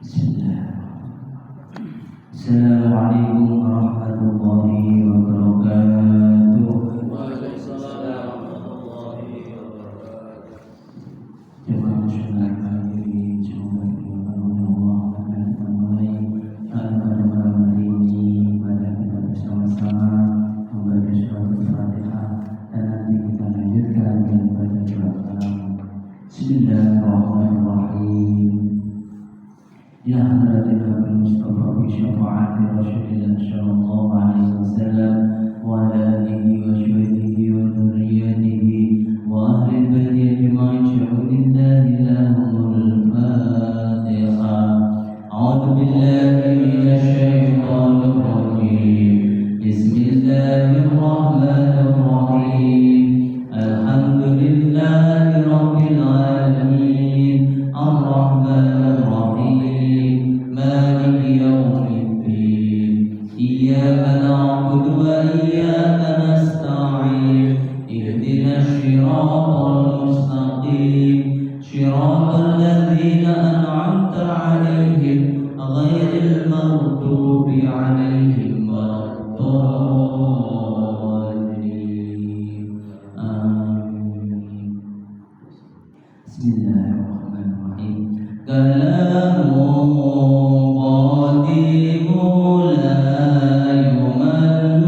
Assalamualaikum warahmatullahi wabarakatuh. Waalaikumsalam warahmatullahi wabarakatuh. Jemaah nasional hadirin semoga dirahmati Allah dan mulai pada malam hari ini pada kita bersama-sama membaca surat Al-Fatihah dan nanti kita lanjutkan dengan baca surat Al-Qalam. Bismillahirrahmanirrahim. Ya hadratin Nabi Mustafa bi syafaati Rasulillah sallallahu alaihi wasallam wa ala alihi wa sahbihi wa dzurriyyatihi wa ahli baiti ajma'in syuhadillahi lahumul Fatihah. A'udzu billahi minasy syaithanir rajim. Bismillahirrahmanirrahim. Alhamdulillahi rabbil alamin. Ar-Rahmanir Rahim. مالك يوم الدين إياك نعبد وإياك نستعين اهدنا الصراط المستقيم صراط الذين أنعمت عليهم غير المغضوب عليهم ولا الضالين آمين. بسم الله الرحمن الرحيم. كلام قديم لا يمل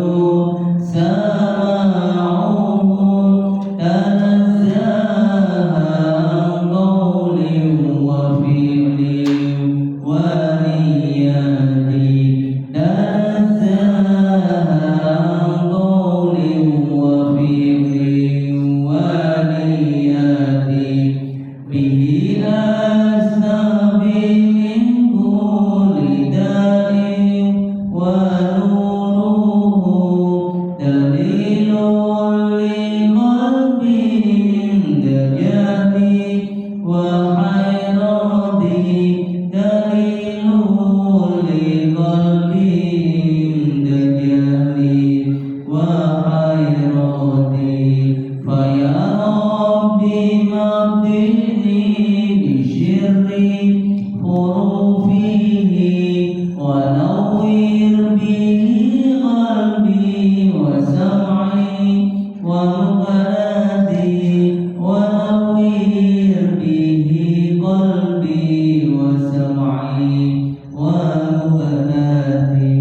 سماعه تنزه عن قول وفعل ونية تنزه عن قول وفعل ونية به أستغفر من كل داء ونوره دليل لقلبي عند جهلي وحيرتي دليل لقلبي عند جهلي وحيرتي فيا ربي مبدئني بشر حروفه ونور به قلبي وسمعي ومقلتي ونور به قلبي وسمعي ومقلتي.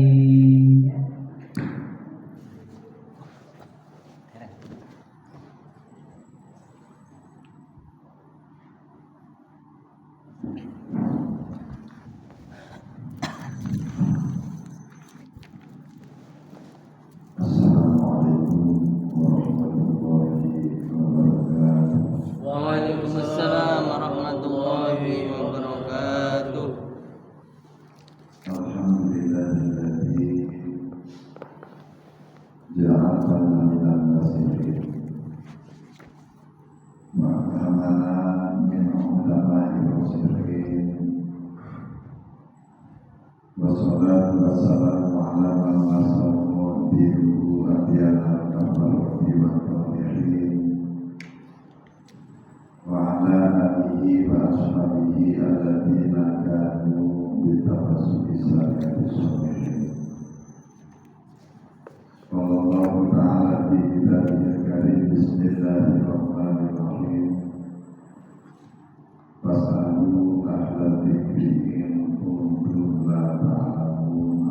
Waalaikumsalam warahmatullahi wabarakatuh. Alhamdulillahilladzi ja'alana minal nasirin wa ahamana min ulama'i rasirin wa salatu wa salamu ala man nasamu bihu adiyana kafarati wa tawfirin wa ala alihi wa ashabihi alladhina kanu bitawassuki salati salihin. Wallahu ta'ala bi kitabihil karim. Bismillahirrahmanirrahim. Fas'alu ahla dzikri in kuntum la ta'lamun.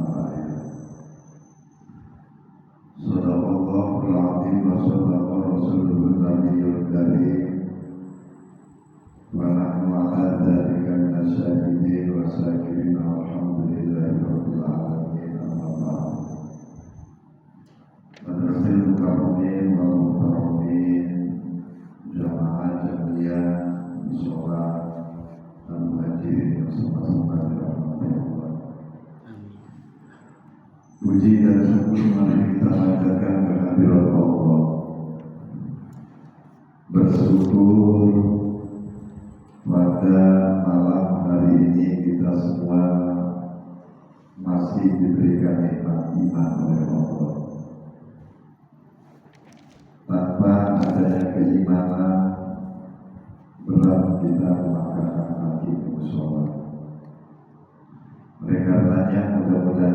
Sadaqallahul azim wa sadaqa rasulun nabiyyul karim. Wa nahnu ala dzalika minasyahidin wa syakirin. Alhamdulillahi rabbil alamin. Amma ba'd. Madrasatul karumin wal mukarramin jamaah jamiyah sholat dan hadirin yang sama-sama dirahmati Allah. Puji dan syukur mari kita panjatkan kehadirat Allah. Bersyukur pada malam hari ini kita semua masih diberikan nikmat iman oleh Allah. Tanpa adanya keimanan berat kita melaksanakan musola.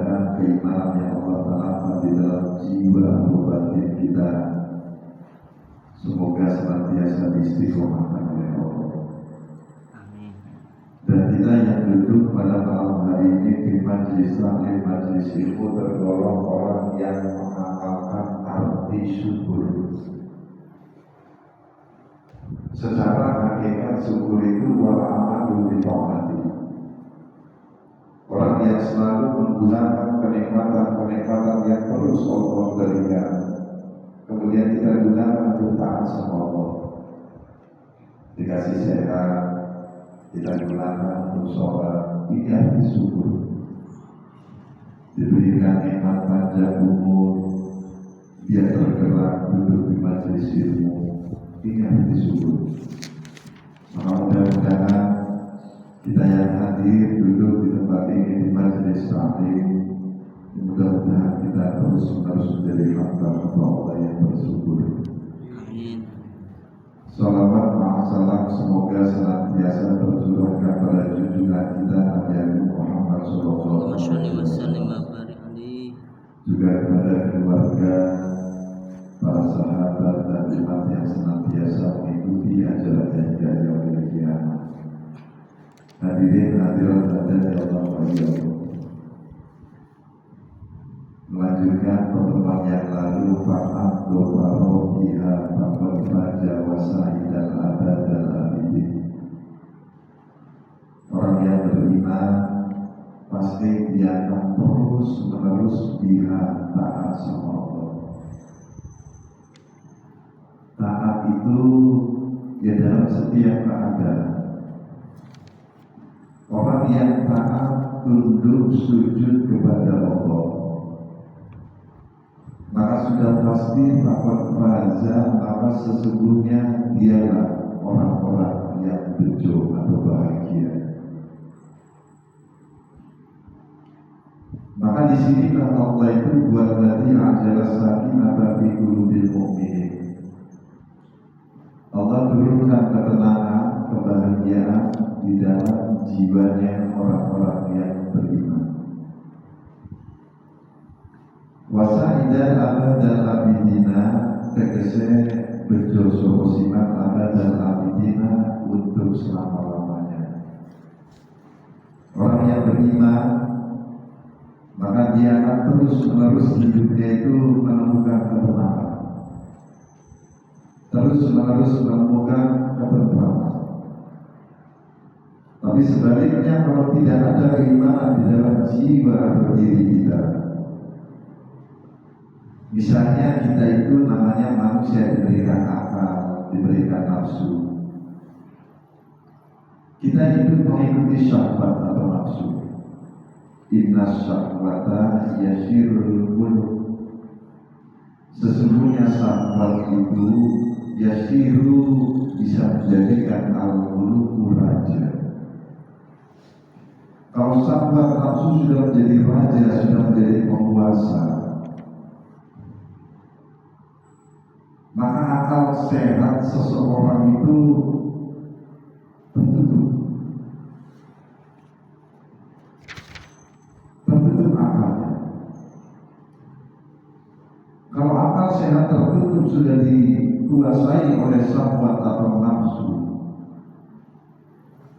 mudah-mudahan keimanan yang Allah tanamkan di dalam jiwa atau batin kita semoga senantiasa diistiqomahkan oleh Allah. Amin. Dan kita yang duduk pada malam hari ini di majelis taklim, majelis ilmu tergolong orang yang mengamalkan arti syukur. Secara hakikat syukur itu wal amalu bi taati. Orang yang selalu menggunakan kenikmatan-kenikmatan yang terus Allah berikan, kemudian kita gunakan untuk taat sama Allah. Dikasih sehat, kita gunakan untuk sholat, ini arti syukur. Diberikan nikmat panjang umur, dia tergerak duduk di majelis ilmu, ini arti syukur. Maka mudah-mudahan kita yang hadir duduk di tempat ini di majelis taklim, mudah-mudahan kita terus menjadi hamba Allah yang bersyukur. Amin. Salawat ma'asalam semoga senantiasa tercurahkan pada junjungan kita Nabi Muhammad Allahumma sholli wa SAW, sallim wa barik alaihi. juga kepada keluarga, para sahabat dan umat yang senantiasa mengikuti ajaran yang yaumil qiyamah. Hadirin hadirat yang Allah muliakan. Melanjutkan pertemuan yang lalu, fa'at do'aro biha fa'at faja wasa'id al-abad al-abidin. Orang yang beriman pasti dia akan terus menerus biha taat sama Allah. Taat itu ya dalam setiap keadaan. Orang yang taat tunduk sujud kepada Allah, maka sudah pasti faqad faza, maka sesungguhnya dialah orang-orang yang bejo atau bahagia. Maka di sini kata Allah itu buat berarti ajalah sakinah fi qulubil mu'minin. Allah turunkan ketenangan, kebahagiaan di dalam jiwanya orang-orang yang beriman. Wasaidan abadal abidina, tegese bejo sapa sifat abadal abidina untuk selama-lamanya. Orang yang beriman maka dia akan terus-menerus hidupnya itu menemukan ketenangan, terus-menerus menemukan ketentraman. Tapi sebaliknya kalau tidak ada keimanan di dalam jiwa atau diri kita, misalnya kita itu namanya manusia diberikan akal, diberikan nafsu, kita hidup mengikuti syahwat atau nafsu. Inna syahwata yasirul qulub. Sesungguhnya syahwat itu yasiru bisa menjadikan al-qulubu raja. Kalau syahwat nafsu sudah menjadi raja, sudah menjadi penguasa, maka akal sehat seseorang itu tertutup akalnya. Kalau akal sehat tertutup sudah dikuasai oleh syahwat atau nafsu,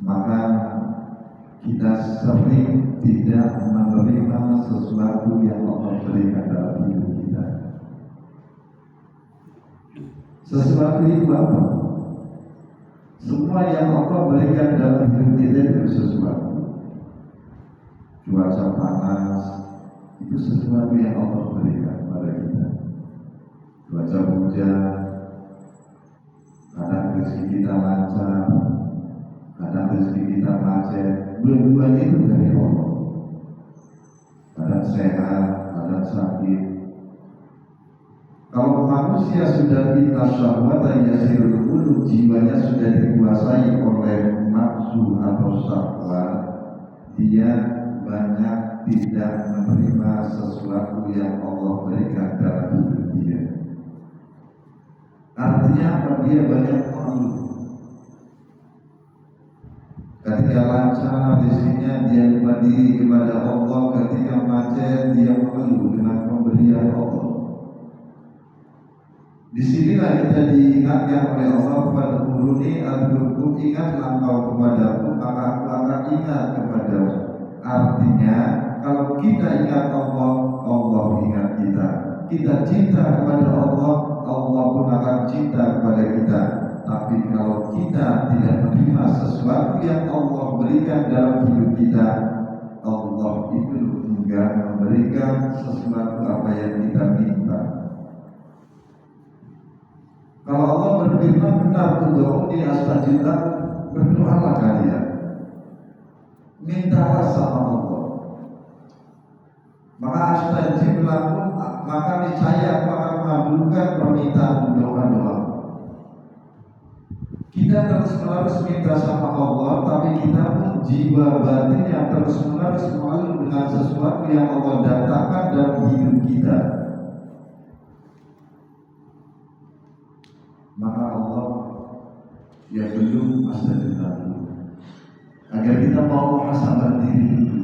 maka kita sering tidak menerima sesuatu yang Allah berikan dalam hidup kita. Sesuatu itu apa? Semua yang Allah berikan dalam hidup kita itu sesuatu. Cuaca panas itu sesuatu yang Allah berikan pada kita. Cuaca hujan, kadang rezeki kita lancar, kadang rezeki kita macet, dua-duanya itu dari Allah. Kadang sehat, kadang sakit. Kalau manusia sudah minta syahwat yasirul qulub, jiwanya sudah dikuasai oleh nafsu atau syahwat, dia banyak tidak menerima sesuatu yang Allah berikan dalam hidup dia. Artinya apa? Dia banyak mengeluh. Ketika lancar rezekinya dia lupa diri kepada Allah, ketika macet dia mengeluh dengan pemberian Allah. Disinilah kita diingatkan oleh Allah kepada Quruni al-Qur'an, ingatlah engkau kepadaku maka aku akan ingat kepadamu. Artinya kalau kita ingat Allah, Allah ingat kita. Kita cinta kepada Allah, Allah pun akan cinta kepada kita. Tapi kalau kita tidak menerima sesuatu yang Allah berikan dalam hidup kita, Allah itu enggak memberikan sesuatu apa yang kita minta. Kalau Allah berfirman benar ud'uuni astajib lakum, berdoalah kalian, mintalah sama Allah. Maka astajib lakum, maka niscaya aku akan mengabulkan permintaan doa-doa. Kita terus-menerus minta sama Allah, tapi kita pun jiwa batinnya terus-menerus mengeluh dengan sesuatu yang Allah datangkan dalam hidup kita. Maka Allah ya belum astajib lakum, agar kita mau muhasabah diri dulu,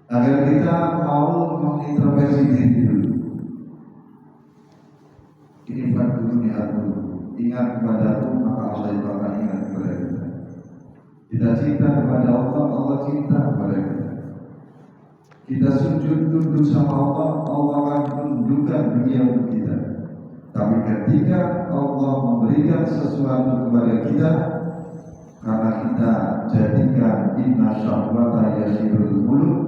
agar kita mau mengintrospeksi diri dulu. Ini dulu aku ingat kepada aku, maka Allah itu akan ingat kepada kita. Kita cinta kepada Allah, Allah cinta kepada kita. Kita sujud tunduk sama Allah, Allah akan tundukkan dunia untuk kita. Tapi ketika Allah memberikan sesuatu kepada kita, karena kita jadikan inna syahwata yasirul muluk,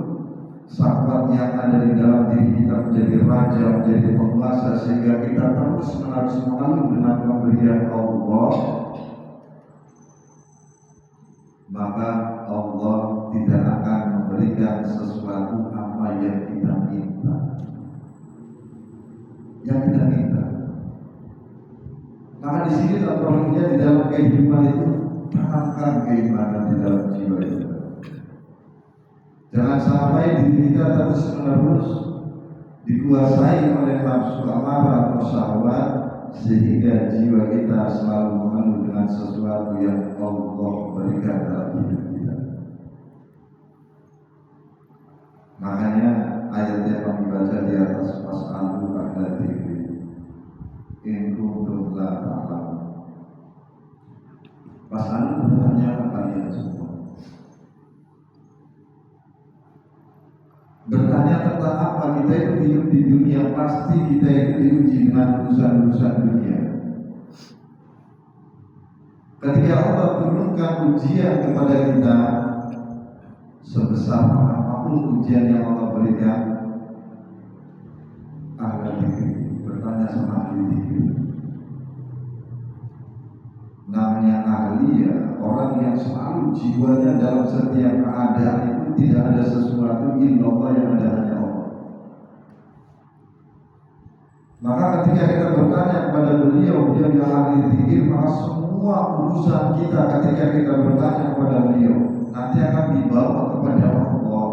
syahwat yang ada di dalam diri kita menjadi raja, menjadi penguasa, sehingga kita terus menerus mengeluh dengan pemberian Allah, maka Allah tidak akan memberikan sesuatu apa yang kita minta. Yang kita minta. Maka di sini contohnya di dalam kehidupan itu, tanamkan keimanan di dalam jiwa kita. Jangan sampai diri kita terus menerus dikuasai oleh nafsu amarah atau syahwat, sehingga jiwa kita selalu mengeluh dengan sesuatu yang Allah berikan dalam hidup kita. Makanya ayat yang kami baca di atas pas'alu ahla dzikri in kuntum la ta'lamun. Pas'alu bertanya kalian semua. Bertanya tentang apa? Kita itu hidup di dunia, pasti kita itu diuji dengan urusan-urusan dunia. Ketika Allah turunkan ujian kepada kita, sebesar apapun ujian yang Allah berikan, ahli dzikir, bertanya sama ahli dzikir. Namanya ahli ya, orang yang selalu jiwanya dalam setiap keadaan itu tidak ada sesuatu illallah yang ada hanya Allah. Maka ketika kita bertanya kepada beliau, dia yang ahli dzikir, maka semua urusan kita ketika kita bertanya kepada beliau nanti akan dibawa kepada Allah.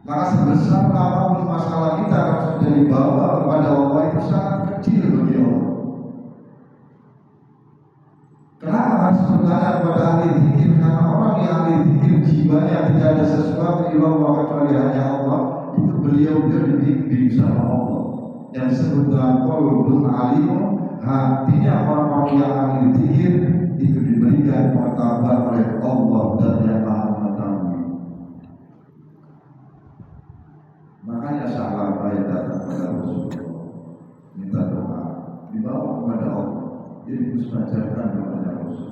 Maka sebesar apapun masalah kita kalau sudah dibawa kepada Allah, itu sangat kecil bagi Allah. Kenapa harus bertanya kepada ahli dzikir? Karena orang yang ahli dzikir jiwanya tidak ada sesuatu illallah kecuali hanya Allah, itu beliau dibimbing sama Allah. Yang disebut dengan qalbun alimun, hatinya orang-orang yang ahli dzikir itu diberikan pengetahuan oleh Allah dan yang Maha Mengetahui. Makanya sahabat yang datang kepada Rasulullah minta doa, dibawa kepada Allah, jadi mustajabkan doanya Rasul.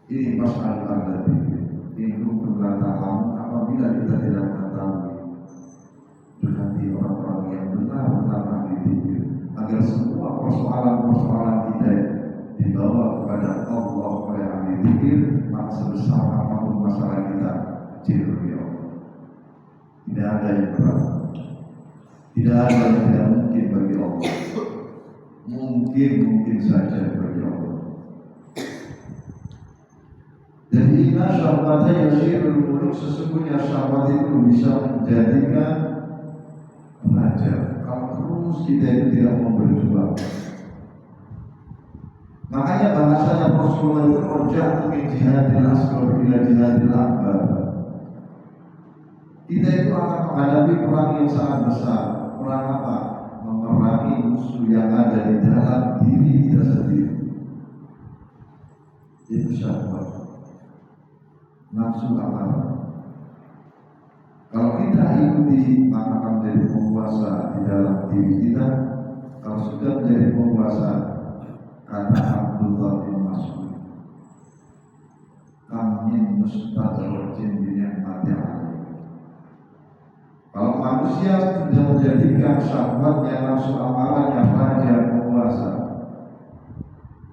Ini masalah ahli dzikir. Ini hukum ta'lamun, apabila kita tidak mengetahui, berarti orang-orang yang benar-benar ahli dzikir, agar semua persoalan-persoalan kita dibawa kepada Allah oleh ahli dzikir, maka sebesar apapun masalah kita kecil bagi Allah. Tidak ada yang berat, tidak ada yang tidak mungkin bagi Allah. Mungkin saja bagi Allah. Jadi inna syahwata yasirul muluk, sesungguhnya syahwat itu bisa menjadikan raja. Kalau terus kita itu tidak mau berjuang, Makanya bahasanya Rasulullah itu roja'tu min jihadil asghar ila jihadil akbar. Kita itu akan menghadapi perang yang sangat besar. Perang apa? Memerangi musuh yang ada di dalam diri kita sendiri. Itu syahwat, nafsu amarah. Kalau kita ikuti, maka akan menjadi penguasa di dalam diri kita. Kalau sudah menjadi penguasa, kata Abdullah bin Mas'ud, "Kamin mustadrojin binikmati alaih." Kalau manusia sudah menjadikan syahwatnya, nafsu amarahnya raja penguasa,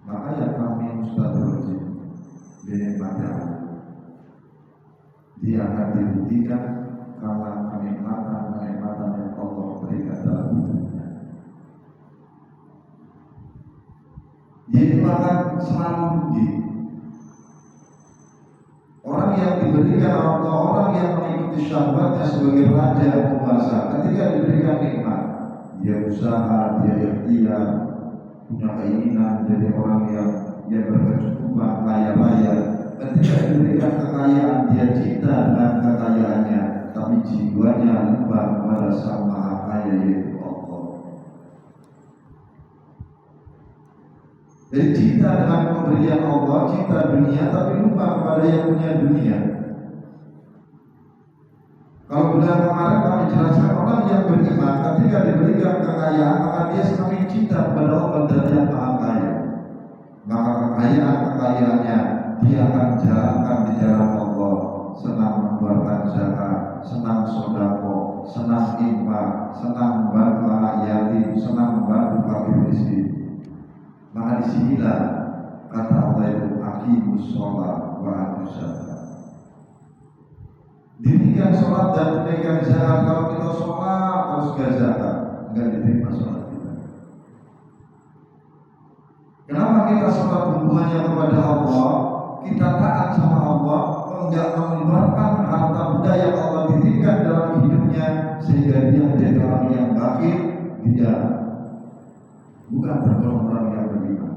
maka ya kami mustadrojin binikmati alaih. Dia akan dirugikan karena kenikmatan yang Allah berikan dalam hidupnya. Dia itu akan selalu rugi. Orang yang diberikan Allah, orang yang mengikuti syahwatnya sebagai raja penguasa, ketika diberikan nikmat, dia usaha, dia ikhtiar, punya keinginan jadi orang yang berkecukupan, kaya raya. Ketika diberikan kekayaan, dia cinta dengan kekayaannya, tapi jiwanya lupa kepada Sang Maha Kaya, yaitu Allah. Jadi cinta dengan pemberian Allah, cinta dunia, tapi lupa kepada yang punya dunia. Kalau bulan kemarin kami jelaskan, orang yang beriman ketika diberikan kekayaan, maka dia semakin cinta kepada Allah dan Yang Maha Kaya. Maka kekayaannya dia akan jalankan di jalan Allah, senang mengeluarkan zakat, senang sedekah, senang infak, senang membantu anak yatim, senang membantu fakir miskin. Maka disinilah kata Allah itu aqimus sholat wa atuz zakat. Dirikan sholat dan tunaikan zakat. Kalau kita sholat terus gak zakat, enggak diterima sholat kita. Kenapa kita sholat hubungannya kepada Allah? Kita taat sama Allah, enggak mengeluarkan harta benda yang Allah titipkan dalam hidupnya, sehingga dia menjadi orang yang bakhil. Dia bukan tergolong orang yang beriman.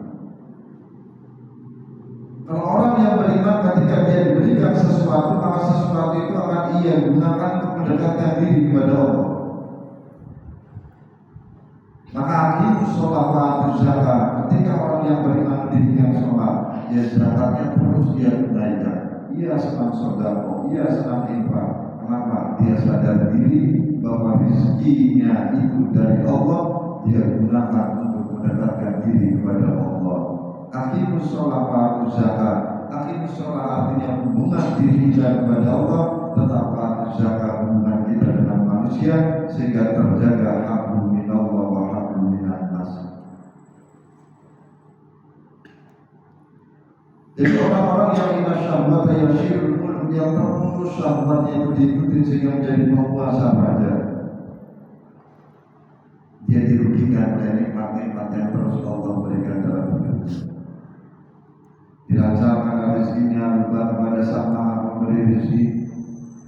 Kalau orang yang beriman, ketika dia diberikan sesuatu, maka sesuatu itu akan ia gunakan untuk mendekatkan diri kepada Allah. Maka aqimus sholat wa atuz zakat. Ketika orang yang beriman mendirikan sholat, ya zakatnya terus dia tunaikan. Ia senang sedekah, ia senang infak. Kenapa? Dia sadar diri bahwa rezekinya itu dari Allah. Dia gunakan untuk mendekatkan diri kepada Allah. Aqimus sholat wa atuz zakat. Aqimus sholat artinya hubungan diri kita kepada Allah, tetap atuz zakat hubungan kita dengan manusia, sehingga terjaga hablum minallah wa hablum minan nas. Jadi orang-orang yang inna syahwata yashirul mulk, yang terus syahwatnya itu diikuti sehingga menjadi penguasa raja, dia dirugikan oleh nikmat-nikmat yang terus Allah berikan dalam hidupnya. Dilancarkan rezekinya, lupa kepada Sang Maha Pemberi rezeki.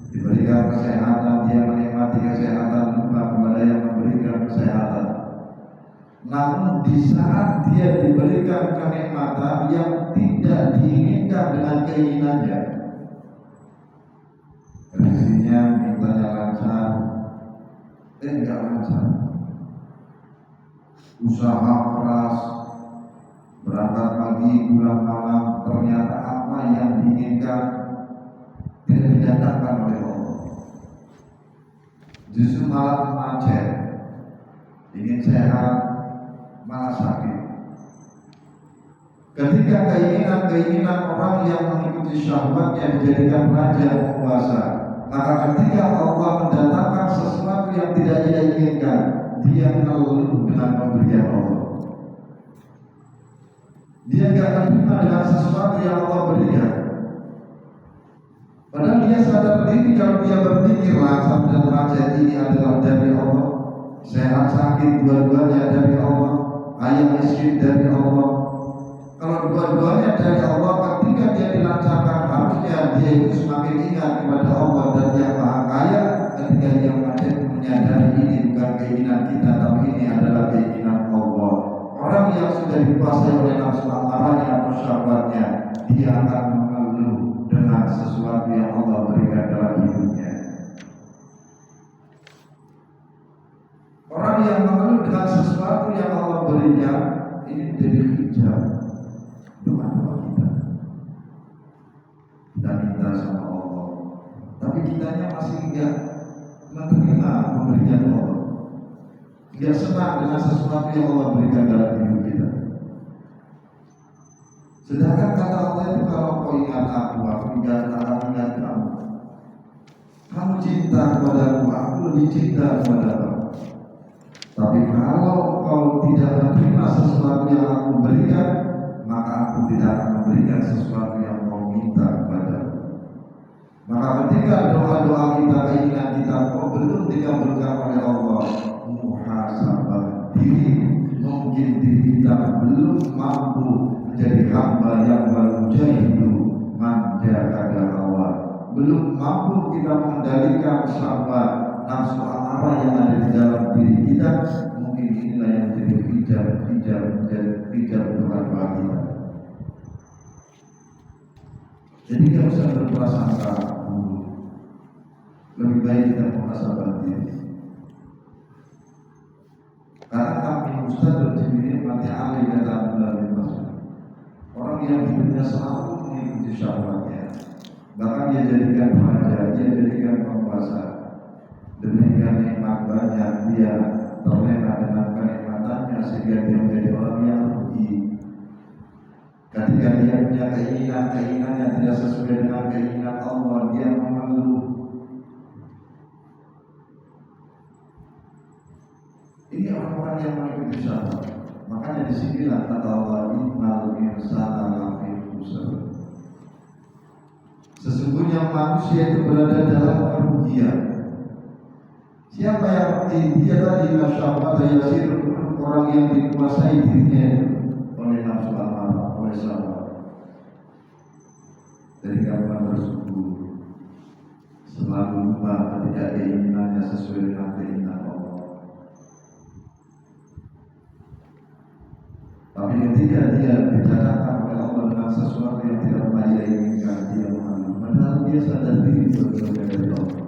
Diberikan kesehatan, dia menikmati kesehatan, lupa kepada yang memberikan kesehatan. Namun di saat dia diberikan kenikmatan yang tidak diinginkan dengan keinginannya, rezekinya mintanya lancar, enggak lancar. Usaha keras, berangkat pagi pulang malam, ternyata apa yang diinginkan tidak didatangkan oleh Allah. Justru malah macet. Ingin sehat malah sakit. Ketika keinginan orang yang mengikuti syahwatnya dijadikan raja penguasa, maka ketika Allah mendatangkan sesuatu yang tidak dia inginkan, dia mengeluh dengan pemberian Allah. Dia tidak terima dengan sesuatu yang Allah berikan. Padahal dia sadar diri kalau dia berpikir lancar dan macet ini adalah dari Allah, sehat sakit dua-duanya dari Allah, kaya miskin dari Allah. Kalau dua-duanya dari Allah, ketika dia dilancarkan, harusnya dia itu semakin ingat kepada Allah dan Yang Maha Kaya. Ketika dia macet menyadari ini bukan keinginan kita, tapi ini adalah keinginan Allah. Orang yang sudah dikuasai oleh nafsu amarah, syahwatnya, dia akan mengeluh dengan sesuatu yang Allah berikan dalam hidupnya. Orang yang mengeluh dengan sesuatu yang Allah berikan, ini menjadi hijab doa-doa kita. Kita minta sama Allah, tapi kitanya masih enggak menerima pemberian Allah. Dia senang dengan sesuatu yang Allah berikan dalam hidup kita. Sedangkan kata Allah itu, kalau kau ingat aku akan ingat kamu. Kamu cinta kepadaku, aku lebih cinta kepadamu. Tapi kalau kau tidak menerima sesuatu yang aku berikan, maka aku tidak akan memberikan sesuatu yang kau minta kepadaku. Maka ketika doa-doa kita, keinginan kita kok belum dikabulkan oleh Allah, muhasabah diri. Mungkin diri kita belum mampu menjadi hamba yang bermujahidu manjaka hawa. Belum mampu kita mengendalikan syahwat nafsu amarah yang ada di dalam diri kita. Mungkin inilah yang menjadi hijab doa-doa kita. Jadi kita usah berprasangka dulu. Lebih baik kita muhasabah diri. Karena kami Ustaz berdiri mati alih kata Abdullah bin Mas'ud. Orang yang hidupnya selalu mengikuti syahwatnya, bahkan dia jadikan raja, dia jadikan penguasa. Demikian nikmat banyak, dia terlena dengan kenikmatannya sehingga dia menjadi orang yang rugi. Ketika dia punya keinginan yang tidak sesuai dengan keinginan Allah, dia mengeluh. Ini orang-orang yang mengikuti syahwat. Makanya disinilah kata Allah, innal insana lafi khusr. Sesungguhnya manusia itu berada dalam kerugian. Siapa yang rugi? Dia tadi syahwat yasir, orang yang dikuasai dirinya oleh nafsu amarah, oleh syahwat. Jadi kapan bersyukur, selalu lupa ketika keinginannya sesuai dengan keinginan Allah. Tapi ketika dia didatangkan oleh Allah dengan sesuatu yang tidak pernah ia inginkan, dia mengeluh. Padahal dia sadar diri berbeda dari Allah.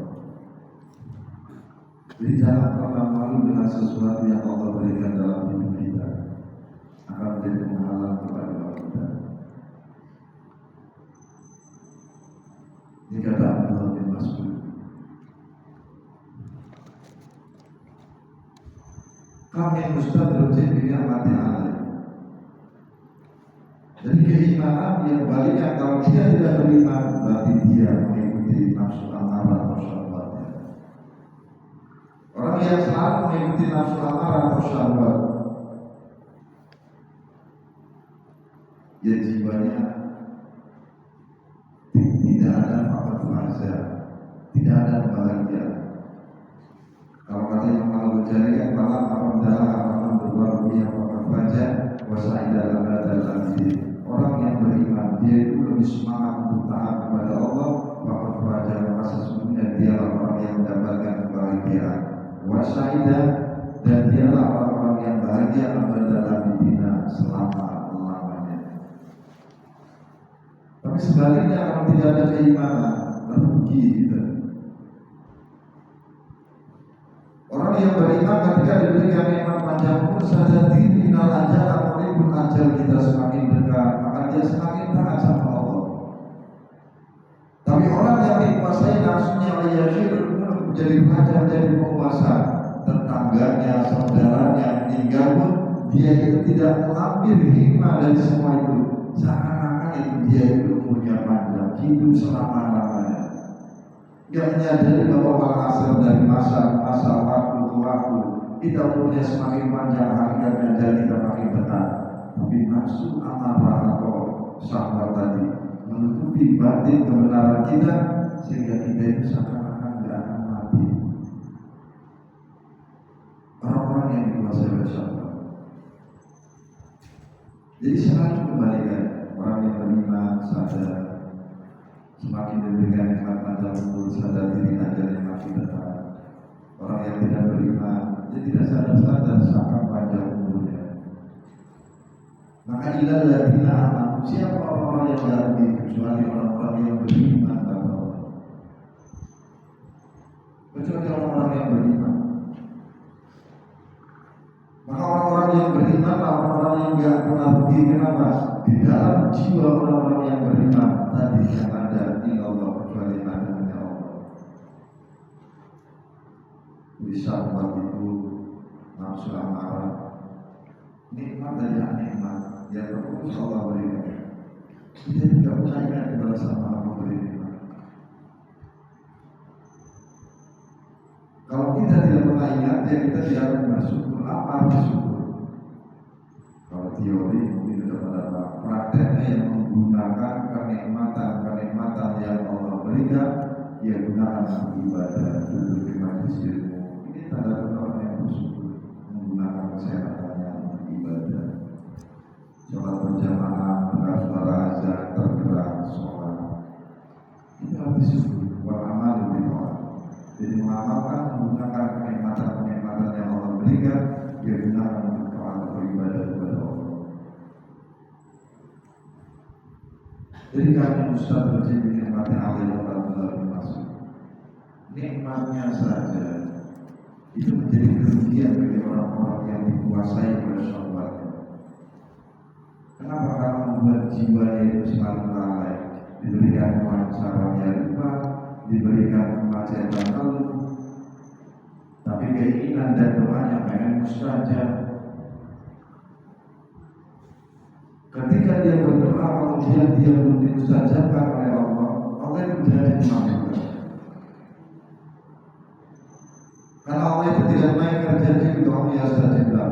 Jadi jangan pernah malu dengan sesuatu yang Allah berikan dalam hidup kita. Akan menjadi penghalang kepada kita. Ini kata Abdullah bin Mas'ud. Kami mustadrojin dengan mati alih. Jadi keimanan yang baliknya, kalau dia tidak beriman, berarti dia mengikuti nafsu amarah atau syahwatnya. Orang yang selalu mengikuti nafsu amarah atau syahwat, ya jiwanya tidak ada faktor fasa, tidak ada bahagia. Kalau kata Imam Al-Ghazali, malam orang dalam akan berbaru yang faktor fasa, wasaidah abadal abidin. Orang yang beriman, dia itu lebih semangat untuk taat kepada Allah. Faktor fasa, maka sesungguhnya dialah orang yang mendapatkan kebahagiaan. Wasaidah, dan dialah orang-orang yang bahagia abadal abidin selama-lamanya. Tapi sebaliknya, kalau tidak ada keimanan, rugi kita. Orang yang beriman ketika diberikan nikmat panjang umur sadar diri minal ajal ataupun ajal kita semakin dekat, maka dia semakin taat sama Allah. Tapi orang yang dikuasai nafsunya oleh yashir menjadi raja, menjadi penguasa, tetangganya, saudaranya meninggal pun dia itu tidak mengambil hikmah dari semua itu. Seakan-akan itu dia itu umurnya panjang, hidup selama-lamanya. Dia menyadari bahwa walhasil dari masa waktu ke waktu kita umurnya semakin panjang, hakikatnya jadi kita makin dekat. Tapi nafsu amarah atau syahwat tadi menutupi batin kebenaran kita sehingga kita itu seakan-akan tidak akan mati. Orang-orang yang dikuasai oleh syahwat. Jadi selalu kebalikan. Orang yang beriman sadar, semakin diberikan nikmat panjang umur, sadar diri ajalnya makin dekat. Orang yang tidak beriman, dia tidak sadar-sadar sampai panjang umurnya. Maka ilal ladina amanu siapa orang-orang yang gak rugi kecuali orang-orang yang beriman kepada Allah. Kecuali orang-orang yang beriman. Maka orang-orang yang beriman, orang-orang yang gak pernah rugi. Kenapa? Di dalam jiwa orang-orang yang beriman tadi yang ada di Allah kecuali ada Allah. Bisa buat itu nafsu amarah. Nikmat dan nikmat yang terus Allah berikan. Kita tidak percaya kepada sama Allah beri nikmat. Kalau kita tidak pernah ingat, ya kita tidak akan bersyukur. Apa bersyukur? Kalau teori mungkin sudah pada prakteknya yang menggunakan kenikmatan yang Allah berikan, dia gunakan untuk ibadah, duduk di majlis ilmu. Ini tanda-tanda orang yang bersyukur menggunakan kesehatannya untuk ibadah. Sholat berjamaah, dengar suara azan, tergerak sholat. Ini arti syukur. Beramal lebih orang. Jadi mengamalkan menggunakan kenikmatan yang Allah berikan, dia gunakan untuk beribadah kepada Allah. Jadi kami Ustaz berjimpi nikmatnya Allah yang benar masuk. Nikmatnya saja itu menjadi kerugian bagi orang-orang yang dikuasai oleh syahwatnya. Kenapa? Karena membuat jiwanya itu selalu lalai, diberikan kelancarannya lupa, diberikan kemacetan lalu, tapi keinginan dan doanya pengen mustajab. Ketika dia berdoa, kemudian dia belum dimustajabkan oleh Allah, Allah itu menjadi mengabulkan. Karena Allah itu tidak main terjadi untuk Allah yang mustajab.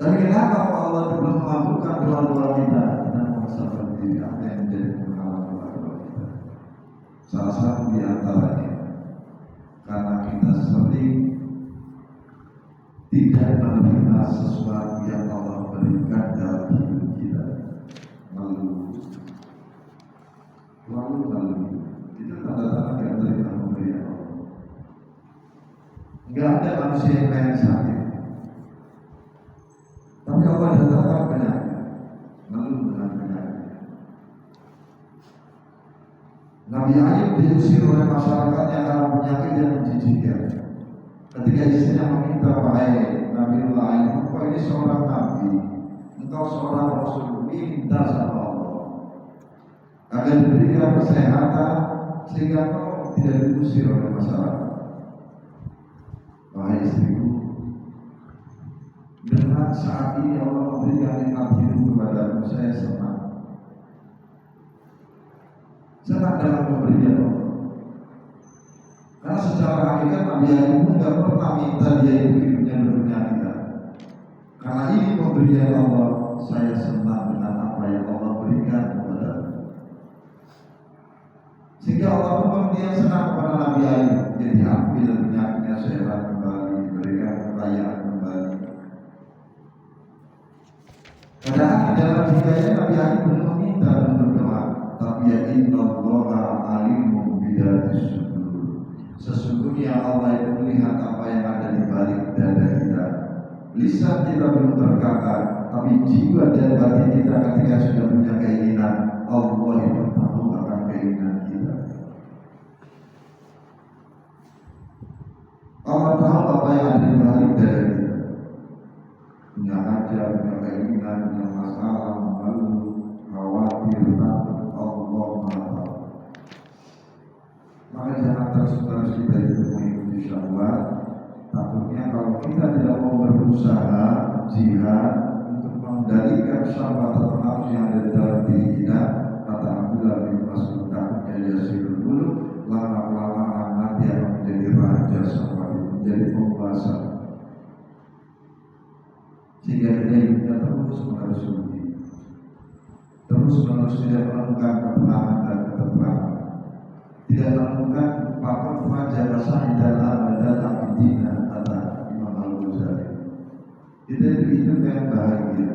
Tapi kenapa Allah itu belum mengabulkan doa-doa kita? Kita merasakan diri apa yang menjadi penghalang doa-doa kita. Salah satu di antaranya karena kita sering tidak menerima sesuatu yang Allah berikan dalam hidup kita. Lalu itu tanda-tanda yang terima pemberian Allah. Enggak ada manusia yang pengen sakit, tapi Allah datangkan penyakit, lalu dengan penyakit. Nabi Ayub diusir oleh masyarakatnya karena penyakit yang menjijikkan. Ketika istrinya meminta, wahai Nabiullah Ayub, engkau ini seorang nabi, engkau seorang rasul, minta sama Allah agar diberikan kesehatan sehingga kau tidak diusir oleh masyarakat. Wahai istriku, dengan saat ini Allah memberikan nikmat hidup kepadamu, saya senang dalam pemberian Allah. Karena secara hakikat Nabi Ayub tidak pernah minta dia itu hidupnya berpenyakit. Karena ini pemberian Allah, saya senang dengan apa yang Allah berikan kepadamu. Sehingga Allah pun kemudian senang kepada Nabi Ayub. Dia diambil penyakitnya sehat kembali, diberikan kekayaan kembali. Padahal di dalam hidayah Nabi Ayub belum meminta dan berdoa, tapi ya innallaha alimun bidatis sudur. Sesungguhnya Allah itu melihat apa yang ada di balik dada kita. Lisan kita belum berkata, tapi jiwa dan batin kita ketika sudah punya keinginan, Allah itu tahu akan keinginan kita. Allah tahu apa yang ada di balik dada kita. Punya hajat, punya keinginan, punya masalah, malu, khawatir, takut, Allah Maha. Maka jangan terus kita itu mengikuti syahwat. Takutnya kalau kita tidak mau berusaha jihad untuk mengendalikan syahwat atau nafsu yang ada di dalam diri kita, kata Abdullah bin Mas'ud, takutnya yasirul dulu, lama-lamaan nanti akan menjadi raja syahwat itu, menjadi penguasa. Sehingga kita hidupnya terus-menerus rugi, terus-menerus tidak menemukan ketenangan dan ketentraman, tidak menemukan pakot fajar sa'idan abadan abidina, kata Imam Al-Ghazali. Kita hidup yang bahagia,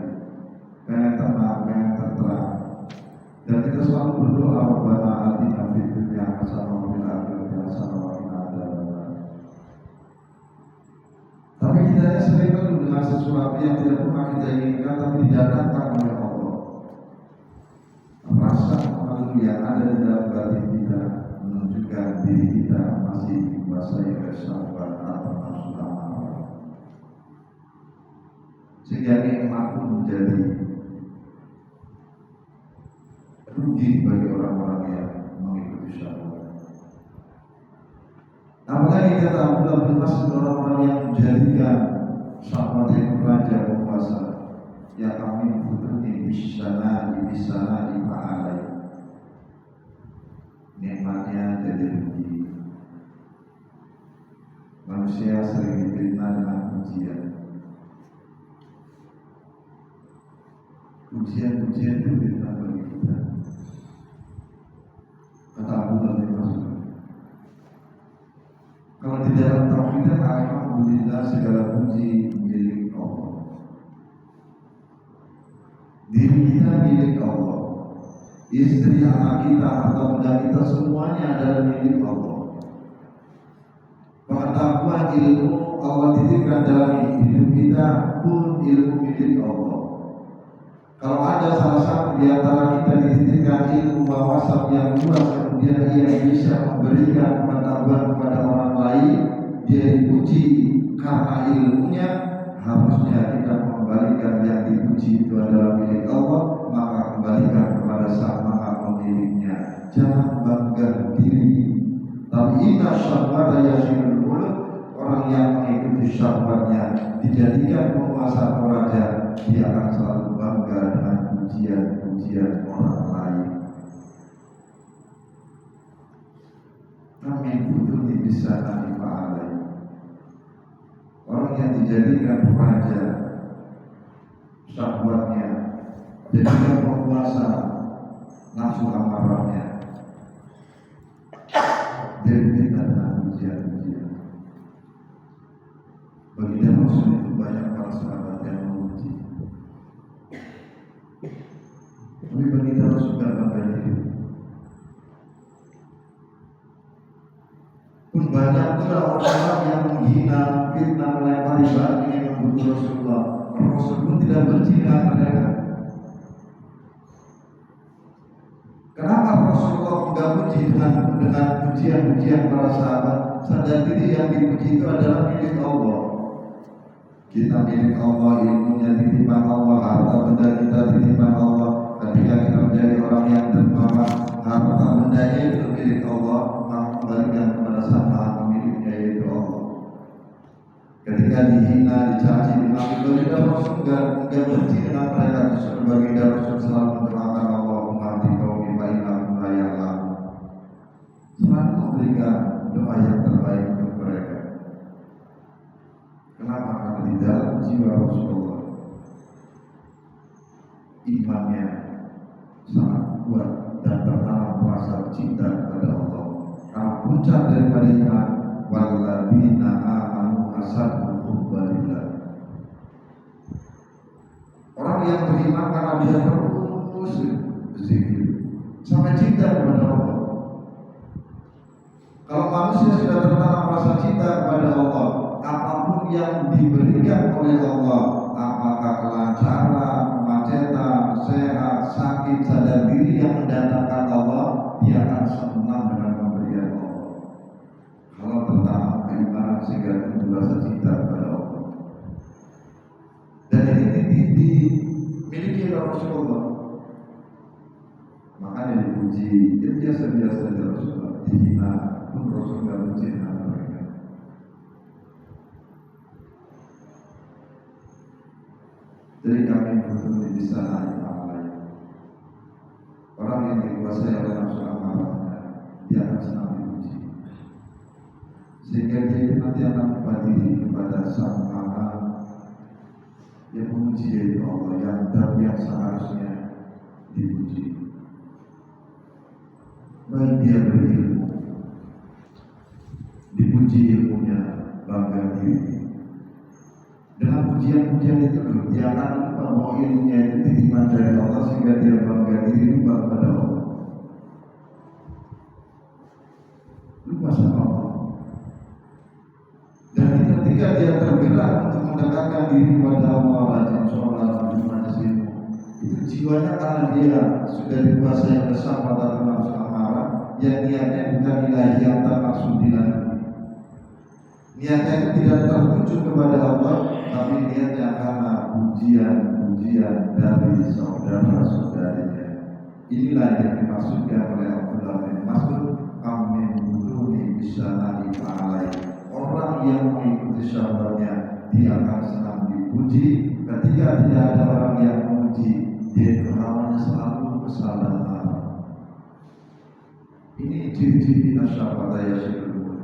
yang tenang, yang terterang, dan kita selalu berdoa Rabbana atina fid dunya hasanah wa fil akhirati hasanah wa qina adzabannar. Tapi kita sering dengan sesuatu yang tidak pernah kita inginkan tapi didatangkan oleh Allah. Rasa malu yang ada di dalam batin kita menunjukkan diri kita masih dikuasai oleh syahwat atau nafsu amarah, sehingga nikmat pun menjadi rugi bagi orang-orang yang mengikuti syahwat. Apalagi kata Abdullah bin Mas'ud, orang-orang yang menjadikan syahwat yang raja penguasa, ya kami putri bisana di ma'alai, nikmatnya jadi rugi. Manusia sering difitnah dengan ujian. Ujian itu fitnah bagi kita. Kata Abdullah bin Mas'ud, kalau di dalam tauhid, alhamdulillah segala puji milik Allah. Diri kita milik Allah, istri, anak kita, harta benda kita, semuanya adalah milik Allah. Pengetahuan ilmu Allah titipkan dalam hidup kita pun ilmu milik Allah. Kalau ada salah satu di antara kita dititipkan ilmu wawasan yang luas, kemudian ia bisa memberikan pengetahuan kepada orang lain, dia dipuji karena ilmunya, harusnya kita mengembalikan yang dipuji itu adalah milik Allah, maka kembalikan kepada sang maha pemiliknya. Jangan bangga diri. Tapi inna syahwata yasyirul muluk, orang yang mengikuti syahwatnya dijadikan penguasa raja, dia akan selalu bangga dengan pujian-pujian orang lain. Amin betul bisa dipahalai. Orang yang dijadikan raja syahwatnya, jadikan penguasa nafsu amarahnya, dan pujian-pujian. Bagi Rasul itu banyak para sahabat yang memuji. Tapi bagi Rasul juga bangga diri. Pun banyak pula orang-orang yang menghina, fitnah, melempari batu yang membunuh Rasulullah. Rasul pun tidak benci dengan mereka. Kenapa Rasulullah tidak puji dengan pujian-pujian para sahabat? Sadar diri yang dipuji itu adalah milik Allah. Kita milik Allah, ilmunya titipan Allah, harta benda kita titipan Allah. Ketika kita menjadi orang yang dermawan, harta bendanya itu milik Allah, maka kembalikan kepada sang maha pemiliknya, yaitu Allah. Ketika dihina, dicaci, dimaki, baginda Rasul enggak benci dengan mereka. Justru baginda Rasul selalu mendoakan Allah menghati kaum ibadah melayalah, selalu memberikan doa yang terbaik untuk mereka. Kenapa? Karena di dalam jiwa Rasulullah imannya sangat kuat dan tertanam rasa cinta kepada Allah. Karena puncak daripada iman, walladzina amanu asaddu hubbalillah. Orang yang beriman karena dia terus berzikir sampai cinta kepada Allah. Kalau manusia sudah tertanam rasa cinta kepada Allah, apapun yang diberikan oleh Allah, apakah kelancaran, kemacetan, sehat, sakit, sadar diri yang mendatangkan Allah, dia akan senang dengan pemberian Allah. Kalau tertanam keimanan sehingga timbul rasa cinta kepada Allah. Dan ini dimiliki oleh Rasulullah. Makanya dipuji, dia biasa-biasa saja Rasulullah, dihina pun Rasulullah benci dengan mereka. Jadi kami betul di sana yang lain. Orang yang dikuasai oleh nafsu amarahnya, dia akan senang dipuji, sehingga dia nanti akan kembali kepada sang maha yang memuji, yaitu Allah, yang seharusnya dipuji. Baik dia berilmu, dipuji ilmunya, bangga diri. Dengan pujian-pujian itu dia akan lupa bahwa ilmunya itu titipan dari Allah, sehingga dia bangga diri, lupa kepada Allah, lupa sama Allah. Dan ketika dia tergerak untuk mendekatkan diri kepada jiwanya karena dia sudah dikuasai oleh syahwat atau nafsu amarah, yang niatnya bukan ilahi yang termaksud ilahi. Niatnya itu tidak tertuju kepada Allah, tapi niatnya karena pujian dari saudara-saudaranya. Inilah yang dimaksudkan oleh Abdullah bin Mas'ud, amin buduni bisa nabi alai. Orang yang mengikuti syahwatnya, dia akan senang dipuji. Ketika tidak ada orang yang memuji, dia itu hawanya selalu kesalahan. Ini ciri-ciri syahwat ya syaikhul.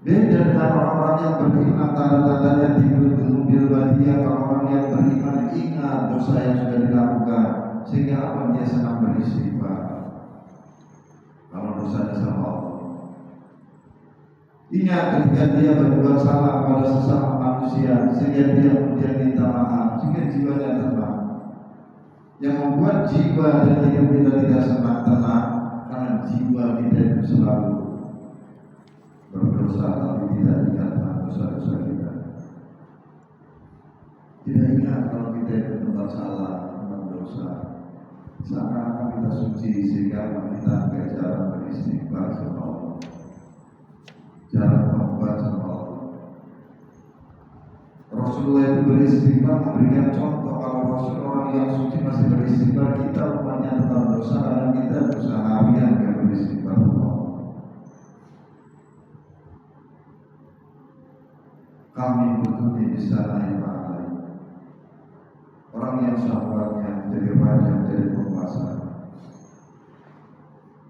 Beda dengan orang-orang yang beriman, tanda-tandanya timbul bil badiyah. Orang yang beriman ingat dosa yang sudah dilakukan, sehingga apa dia senang beristighfar. Kalau dosanya sama Allah, ingat ketika dia berbuat salah pada sesama manusia, sehingga dia kemudian minta maaf, sehingga jiwanya tenang. Yang membuat jiwa dan hidup kita tidak tenang, karena jiwa kita itu selalu berdosa, tapi tidak ingat tentang dosa-dosa kita. Tidak ingat kalau kita itu tempat salah, tempat dosa. Seakan-akan kita suci, sehingga kita tidak jarang beristighfar sama Allah, jarang taubat sama Allah. Rasulullah itu beristighfar memberikan contoh. Kalau Rasul orang yang suci masih beristighfar, kita rupanya tetap dosa karena kita dosa harian yang beristighfar sama Allah. Kami butuh di sana yang lain. Orang yang syahwatnya menjadi raja, menjadi penguasa,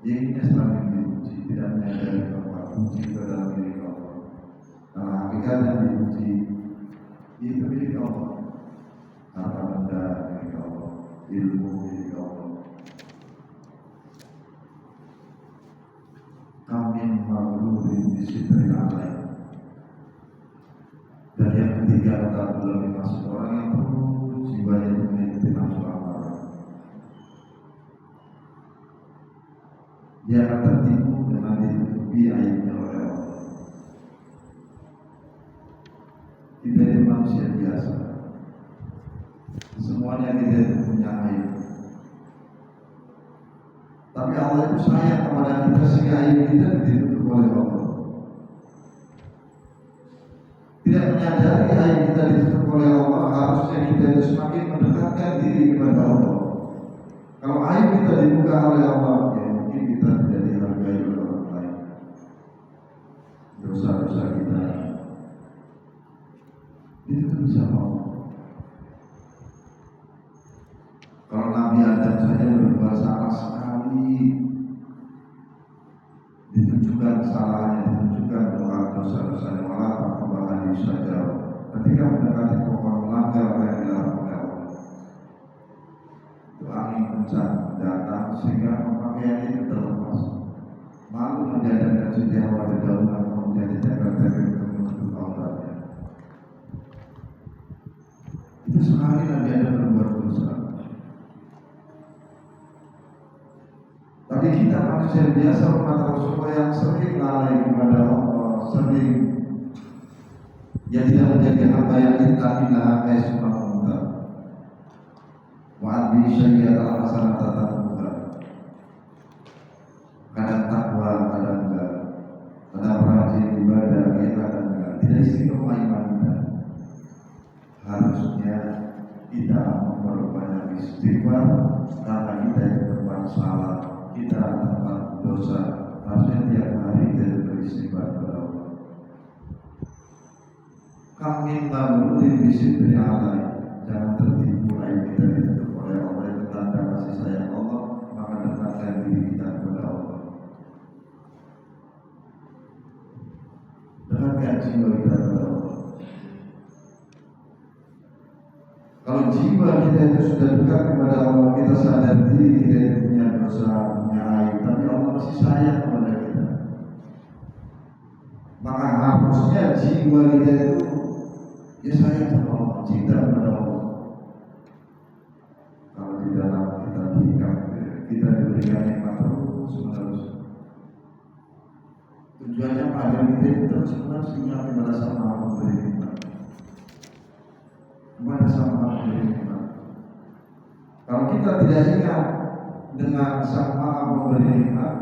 dia ingin selalu dipuji, tidak menyadari bahwa puji itu adalah milik Allah. Karena hakikatnya dipuji itu milik Allah. Harta benda milik Allah, ilmu milik Allah. Kami maghlurin bisitri alaih. Dan yang ketiga, tak boleh masuk orang yang terus jiwanya memiliki nafsu amarah. Dia akan tertipu dengan ditutupi aibnya oleh Allah. Kita ini manusia biasa. Semuanya kita itu punya aib. Tapi Allah itu sayang kepada kita sehingga aib kita ditutup oleh Allah. Tidak menyadari aib kita ditutup oleh Allah, harusnya kita itu semakin mendekatkan diri kepada Allah. Kalau aib kita dibuka oleh Allah, ya mungkin kita tidak dihargai oleh orang lain. Dosa-dosa kita ditutup sama Allah. Kalau Nabi Adam saja berbuat salah sekali, ditunjukkan kesalahannya, ditunjukkan doa dosa-dosanya, malah perkembangan saja. Ketika mendekati pohon melanggar apa yang dilarang oleh Allah, itu angin kencang datang sehingga pakaian itu terlepas. Malu menjadikan Siti Hawa di daunan, kemudian ditempel-tempel untuk menutup auratnya. Itu sekali Nabi Adam berbuat dosa. Tapi kita manusia biasa, umat Rasulullah yang sering lalai kepada Allah, sering yang tidak menjadi hamba yang intaminah ayat surah Al-Mu'ad. Wa'ad bi syai'at al-hasanat tatabuha. Kadang takwa, kadang enggak. Kadang rajin ibadah, kadang enggak. Tidak istiqomah iman kita. Harusnya kita memperbanyak istighfar karena kita yang berbuat salah, kita tempat dosa. Harusnya tiap hari kita beristighfar kepada Allah. Kami maghlurin bisitri alaih. Jangan tertipu aib kita ditutup oleh Allah. Itu tanda kasih sayang Allah. Maka dekatkan diri kita kepada Allah. Dekatkan jiwa kita kepada Allah. Kalau jiwa kita itu sudah dekat kepada Allah, kita sadar diri kita itu punya dosa, punya aib, tapi Allah masih sayang kepada kita. Maka harusnya jiwa kita itu ya sayang sama Allah, cinta kepada Allah. Kalau di dalam kita diikat, kita diberikan nikmat terus menerus. Tujuannya agar kita itu terus menerus ingat kepada sama Allah, memberi nikmat kepada sama kita tidak ingat dengan Sang Maha Pemberi nikmat,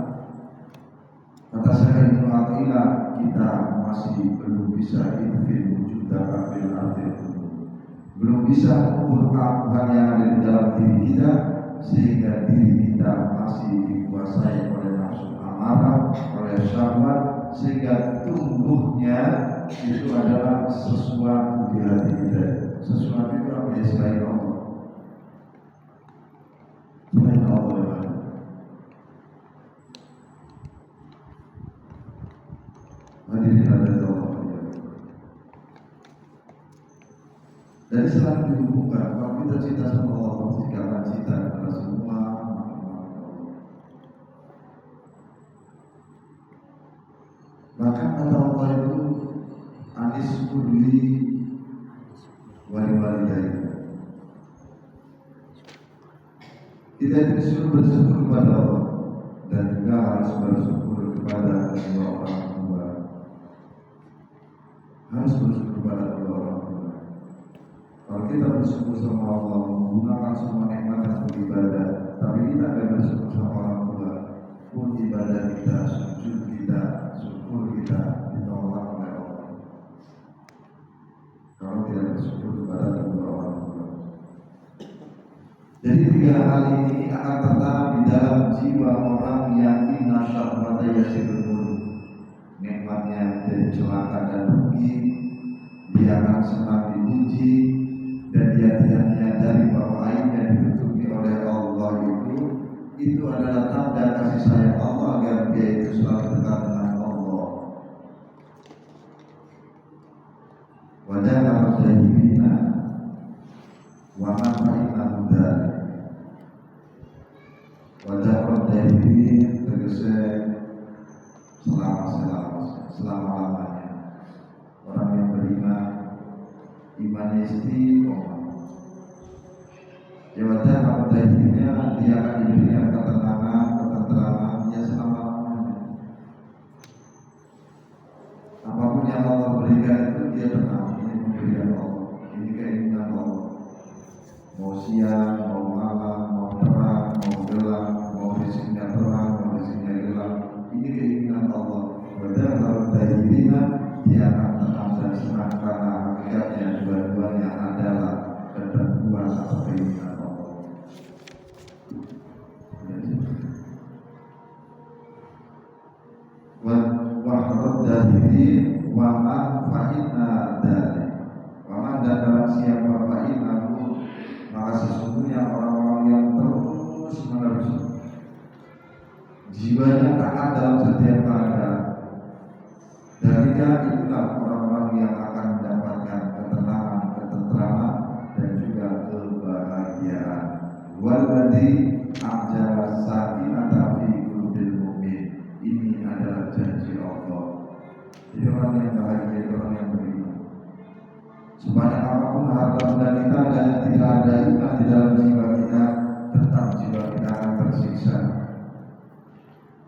kata saya Ibnu Athaillah, kita masih belum bisa infil wujudaka fil ardi, belum bisa mengukur keagungan yang ada di dalam diri kita, sehingga diri kita masih dikuasai oleh nafsu amarah, oleh syahwat, sehingga tumbuhnya itu adalah sesuatu di hati kita. Sesuatu itu apa ya, selain Allah? Selain Allah. Hadirin ada Allah. Dari selain dihubungkan, kalau kita cinta sama Allah, pasti akan cinta kepada semua makhluk Allah. Bahkan kata Allah itu, anis kulli wali-walidayya. Kita itu disuruh bersyukur kepada Allah dan juga harus bersyukur kepada kedua orang tua. Harus bersyukur kepada kedua orang tua. Kalau kita bersyukur sama Allah, menggunakan semua nikmat dan beribadah, tapi kita tidak bersyukur sama orang tua, pun ibadah kita, sujud kita, syukur kita ditolak oleh Allah. Kalau tidak bersyukur kepada kedua orang tua. Jadi tiga hal ini akan tertanam di dalam jiwa orang yang inna syahwata yasirul. Nikmatnya jadi celaka dan rugi, dia akan senang dipuji, dan dia tidak menyadari bahwa aib yang ditutupi oleh Allah itu adalah tanda kasih sayang Allah agar dia itu selalu dekat dengan Allah. Wajah al-jahilina wa manfa'ina muda. Wajah al-jahilin tegese selama-lamanya. Orang yang beriman, imannya istiqomah. Ya wajah al-jahilnya, dia akan diberikan ketenangan, ketentramannya selama-lamanya. Apapun yang Allah berikan itu dia tenang. Ini pemberian Allah, ini keinginan Allah. Mau siang, mau malam, mau terang, mau gelap, mau fisiknya terang, mau fisiknya gelap, ini keinginan Allah. Padahal kalau dahilina, dia akan tenang dan senang karena hakikatnya dua-duanya adalah ketentuan atau keinginan Allah. Wahrat dahilin waman fa'inna dahilin, waman dan barang siapa fa'inna, maka sesungguhnya orang-orang yang terus menerus jiwanya taat dalam setiap keadaan, darinya itulah orang-orang yang akan mendapatkan ketenangan, ketentraman dan juga kebahagiaan. Walladzi anjala sakinata fi qulubil mu'min, ini adalah janji Allah. Jadi orang yang bahagia itu orang yang beriman. Sebanyak apapun harta benda kita dan tidak ada iman di dalam jiwa kita, tetap jiwa kita akan tersiksa.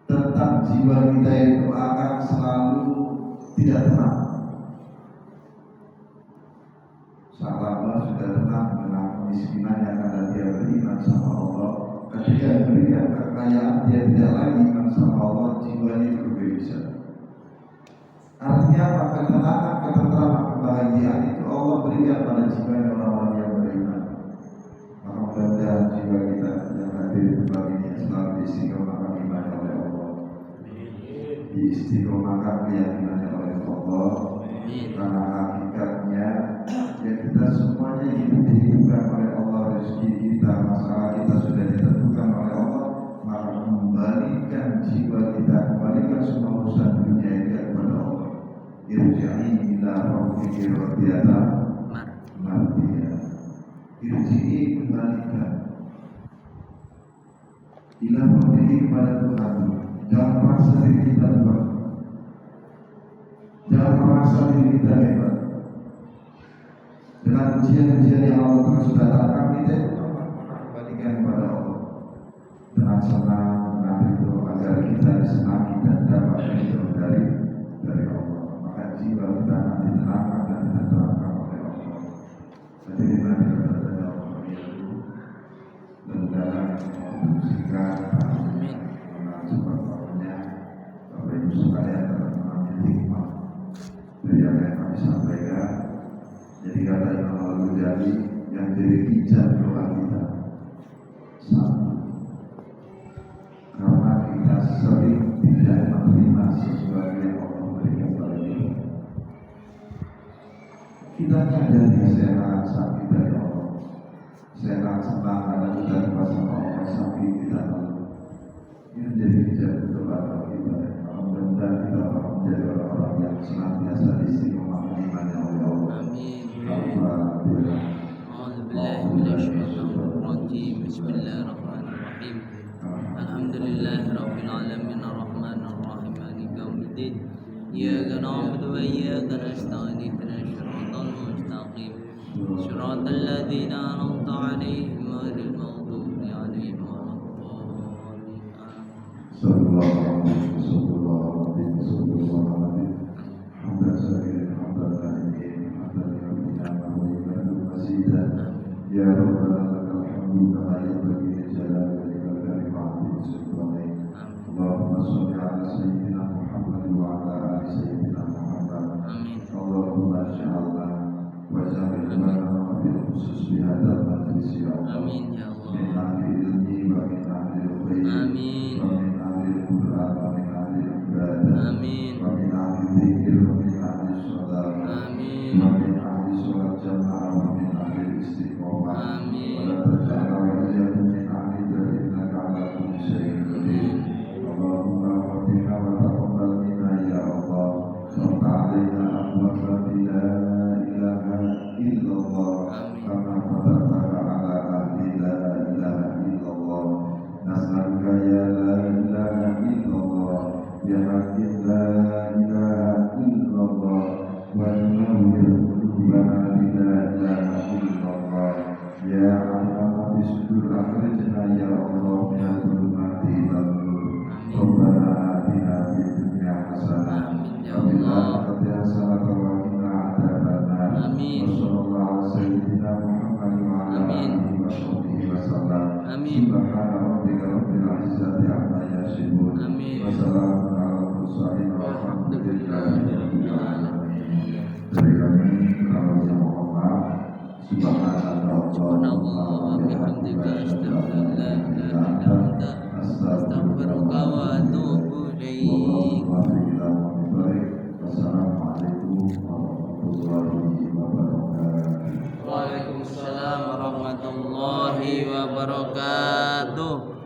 Tetap jiwa kita itu akan selalu tidak tenang. Sahabat sudah tenang dengan kemiskinannya karena dia beriman sama Allah. Ketika diberikan kekayaan, dia tidak lagi iman sama Allah, jiwanya itu berbeda. Artinya apa? Ketenangan, ketentraman, kebahagiaan itu Allah berikan pada jiwa orang-orang yang beriman. Maka mudah-mudahan jiwa kita yang hadir di tempat ini selalu diistiqomahkan imannya oleh Allah, diistiqomahkan keyakinannya oleh Allah. Karena hakikatnya ya kita semuanya hidup dihidupkan oleh Allah, rezeki kita, masalah kita sudah ditentukan oleh Allah. Maka kembalikan jiwa kita, kembalikan semua urusan dunia ini kepada Allah. Irji'i ila rabbiki radiyatan mardiyah. Irji'i, kembalikan ila rabbiki, kepada Tuhan. Jangan merasa diri kita hebat, jangan merasa diri kita hebat. Dengan ujian-ujian yang Allah terus datangkan, kita itu kembalikan kepada Allah dengan senang, dengan itu agar kita disenangi dan dapat ridho dari Allah. Maka jiwa kita akan ditenangkan dan ditenangkan oleh Allah. Jadi nanti kita Allah itu dan sekali yang jadi hijab doa kita sama, karena kita sering tidak menerima sesuatu yang Allah berikan pada kita. Kita nyadari sehat sakit dari Allah, sehat senang karena kita dipasang Allah, sakit kita tahu. Ini menjadi hijab doa kita. Mudah-mudahan kita menjadi orang-orang yang senantiasa istiqomah imannya oleh Allah. Amin. Alhamdulillah. أعوذ بالله من الشيطان الرجيم بسم الله الرحمن الرحيم الحمد لله رب العالمين الرحمن الرحيم مالك يوم الدين إياك نعبد وإياك نستعين اهدنا الصراط المستقيم صراط الذين أنعمت عليهم غير المغضوب عليهم ولا الضالين Sallallahu alaihi wasallam. Hamdan syakirin, hamdan naimin, hamdan yawmina, hamdan mazidan. Ya Rabbana lakal hamdu kama yanbaghi li jalali wajhika al-karim wa 'azimi sultanik. Allahumma shalli ala sayyidina Muhammad wa ala ali sayyidina Muhammad. Amin. Allahumma ja'alna wa ja'al lana wa bil khusus bi hadzal majlis ya Allah. Amin ya Allah. Min ahli ilmi wa min ahli al-khair. Amin. Wa min ahli al-Qur'an wa min ahli al-ibadah. Amin. Wa min ahli dzikir wa min ahli shalah. Amin. Wa min ahli sholat jamaah wa min ahli istiqomah. Amin. Wa la taj'alna wa iyyakum min ahli innaka 'ala kulli syai'in qadir. Allahumma waffaqna wa taqabbal minna ya Allah. Wa alaina abwaaba la ilaha illallah. Kama fatahta ala ahli la ilaha illallah. Nas'aluka ya la ilaha illallah, ya hakim la ilaha illallah, wa nawwir qulubana bi la ilaha illallah. Ya Allah bisudur akhrijna ya Allah min al-zulumati ila nur. Rabbana atina fid dunya hasanah wa fil akhirati hasanah wa qina adzabannar. Amin. Wassallallahu ala sayyidina Muhammad wa ala alihi wa sahbihi wa sallam. Amin. Subhana rabbika rabbil izzati amma yasifun. Amin. Wa salamun ala mursalin walhamdulillahi rabbil alamin. Dari kami kalau yang mohon maaf. Subhanallah wa bihamdika asyhadu an la ilaha illa anta astaghfiruka wa atubu ilaik. Wassalamualaikum warahmatullahi wabarakatuh. Waalaikumsalam warahmatullahi wabarakatuh.